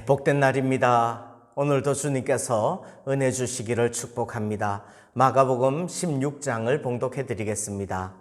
복된 날입니다. 오늘도 주님께서 은혜 주시기를 축복합니다. 마가복음 16장을 봉독해 드리겠습니다.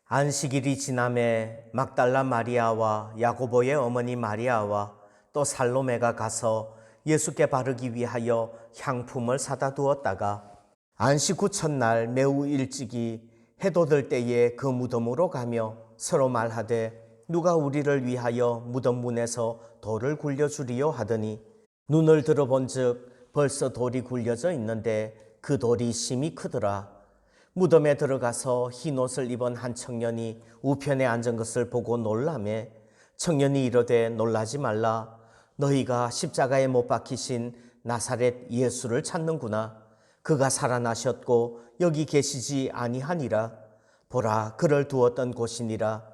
안식일이 지남에 막달라 마리아와 야고보의 어머니 마리아와 또 살로메가 가서 예수께 바르기 위하여 향품을 사다 두었다가 안식 후 첫날 매우 일찍이 해돋을 들 때에 그 무덤으로 가며 서로 말하되 누가 우리를 위하여 무덤 문에서 돌을 굴려주리요 하더니 눈을 들어본즉 벌써 돌이 굴려져 있는데 그 돌이 심히 크더라. 무덤에 들어가서 흰옷을 입은 한 청년이 우편에 앉은 것을 보고 놀라매 청년이 이르되 놀라지 말라. 너희가 십자가에 못 박히신 나사렛 예수를 찾는구나. 그가 살아나셨고 여기 계시지 아니하니라. 보라, 그를 두었던 곳이니라.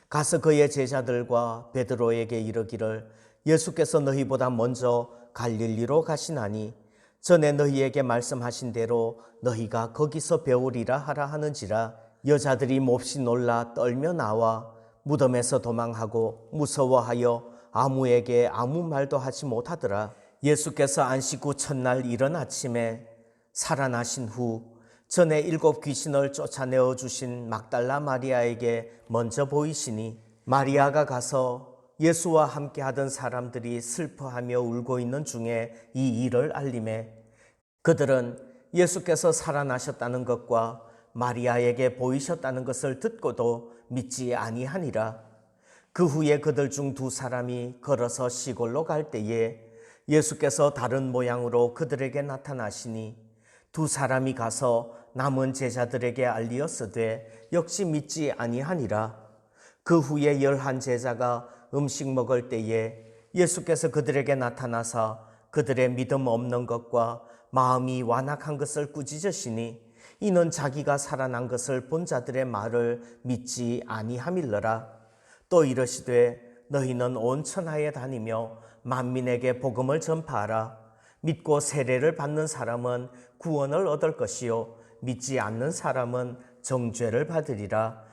가서 그의 제자들과 베드로에게 이르기를 예수께서 너희보다 먼저 갈릴리로 가시나니 전에 너희에게 말씀하신 대로 너희가 거기서 배우리라 하라 하는지라. 여자들이 몹시 놀라 떨며 나와 무덤에서 도망하고 무서워하여 아무에게 아무 말도 하지 못하더라. 예수께서 안식 후 첫날 이른 아침에 살아나신 후 전에 7 귀신을 쫓아내어 주신 막달라 마리아에게 먼저 보이시니 마리아가 가서 예수와 함께 하던 사람들이 슬퍼하며 울고 있는 중에 이 일을 알림해 그들은 예수께서 살아나셨다는 것과 마리아에게 보이셨다는 것을 듣고도 믿지 아니하니라. 그 후에 그들 중 2 사람이 걸어서 시골로 갈 때에 예수께서 다른 모양으로 그들에게 나타나시니 2 사람이 가서 남은 제자들에게 알리었으되 역시 믿지 아니하니라. 그 후에 11 제자가 음식 먹을 때에 예수께서 그들에게 나타나사 그들의 믿음 없는 것과 마음이 완악한 것을 꾸짖으시니 이는 자기가 살아난 것을 본 자들의 말을 믿지 아니함일러라. 또 이르시되 너희는 온 천하에 다니며 만민에게 복음을 전파하라. 믿고 세례를 받는 사람은 구원을 얻을 것이요 믿지 않는 사람은 정죄를 받으리라.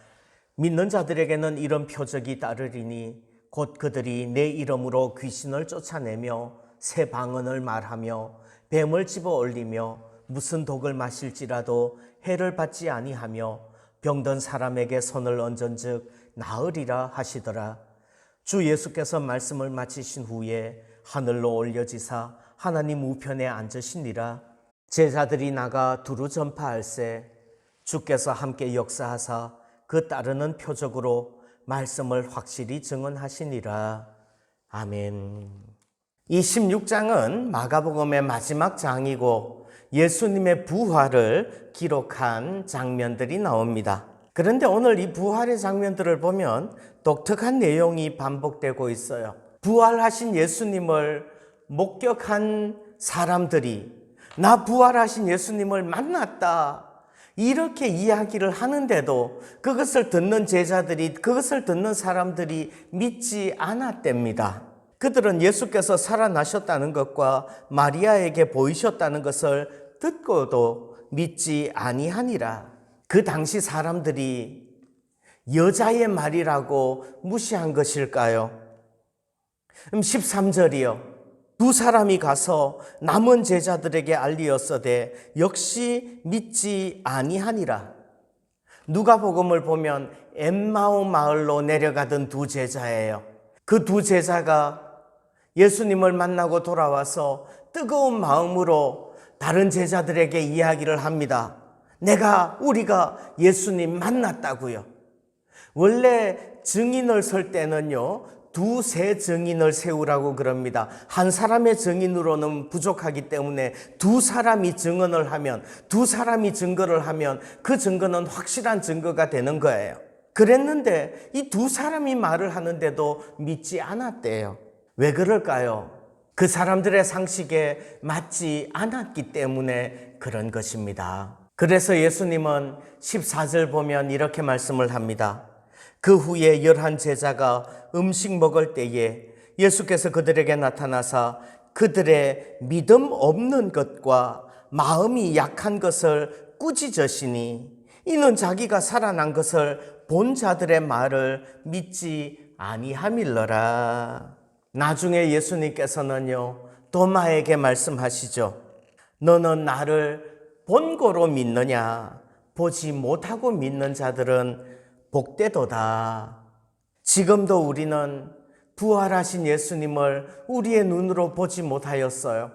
믿는 자들에게는 이런 표적이 따르리니 곧 그들이 내 이름으로 귀신을 쫓아내며 새 방언을 말하며 뱀을 집어 올리며 무슨 독을 마실지라도 해를 받지 아니하며 병든 사람에게 손을 얹은즉 나으리라 하시더라. 주 예수께서 말씀을 마치신 후에 하늘로 올려지사 하나님 우편에 앉으시니라. 제자들이 나가 두루 전파할세 주께서 함께 역사하사 그 따르는 표적으로 말씀을 확실히 증언하시니라. 아멘. 이 16장은 마가복음의 마지막 장이고 예수님의 부활을 기록한 장면들이 나옵니다. 그런데 오늘 이 부활의 장면들을 보면 독특한 내용이 반복되고 있어요. 부활하신 예수님을 목격한 사람들이 나 부활하신 예수님을 만났다 이렇게 이야기를 하는데도 그것을 듣는 제자들이, 그것을 듣는 사람들이 믿지 않았답니다. 그들은 예수께서 살아나셨다는 것과 마리아에게 보이셨다는 것을 듣고도 믿지 아니하니라. 그 당시 사람들이 여자의 말이라고 무시한 것일까요? 13절이요. 2 사람이 가서 남은 제자들에게 알리었으되 역시 믿지 아니하니라. 누가복음을 보면 엠마오 마을로 내려가던 2 제자예요. 그 2 제자가 예수님을 만나고 돌아와서 뜨거운 마음으로 다른 제자들에게 이야기를 합니다. 우리가 예수님 만났다고요. 원래 증인을 설 때는요 2, 3 증인을 세우라고 그럽니다. 한 사람의 증인으로는 부족하기 때문에 2 사람이 증언을 하면, 2 사람이 증거를 하면 그 증거는 확실한 증거가 되는 거예요. 그랬는데 이 2 사람이 말을 하는데도 믿지 않았대요. 왜 그럴까요? 그 사람들의 상식에 맞지 않았기 때문에 그런 것입니다. 그래서 예수님은 14절 보면 이렇게 말씀을 합니다. 그 후에 11 제자가 음식 먹을 때에 예수께서 그들에게 나타나사 그들의 믿음 없는 것과 마음이 약한 것을 꾸짖으시니 이는 자기가 살아난 것을 본 자들의 말을 믿지 아니함일러라. 나중에 예수님께서는요, 도마에게 말씀하시죠. 너는 나를 본고로 믿느냐? 보지 못하고 믿는 자들은 복되도다. 지금도 우리는 부활하신 예수님을 우리의 눈으로 보지 못하였어요.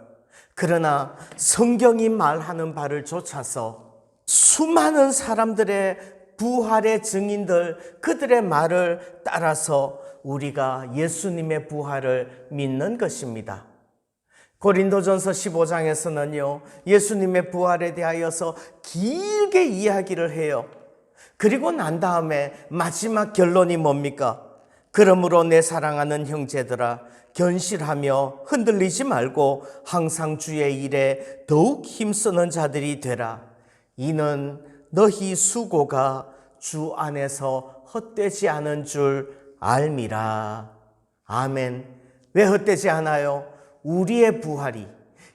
그러나 성경이 말하는 바를 좇아서 수많은 사람들의 부활의 증인들, 그들의 말을 따라서 우리가 예수님의 부활을 믿는 것입니다. 고린도전서 15장에서는요, 예수님의 부활에 대하여서 길게 이야기를 해요. 그리고 난 다음에 마지막 결론이 뭡니까? 그러므로 내 사랑하는 형제들아, 견실하며 흔들리지 말고 항상 주의 일에 더욱 힘쓰는 자들이 되라. 이는 너희 수고가 주 안에서 헛되지 않은 줄 알미라. 아멘. 왜 헛되지 않아요? 우리의 부활이,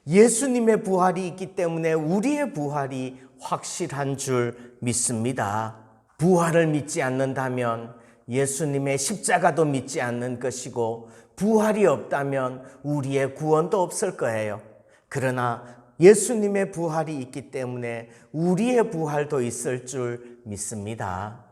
예수님의 부활이 있기 때문에 우리의 부활이 확실한 줄 믿습니다. 부활을 믿지 않는다면 예수님의 십자가도 믿지 않는 것이고, 부활이 없다면 우리의 구원도 없을 거예요. 그러나 예수님의 부활이 있기 때문에 우리의 부활도 있을 줄 믿습니다.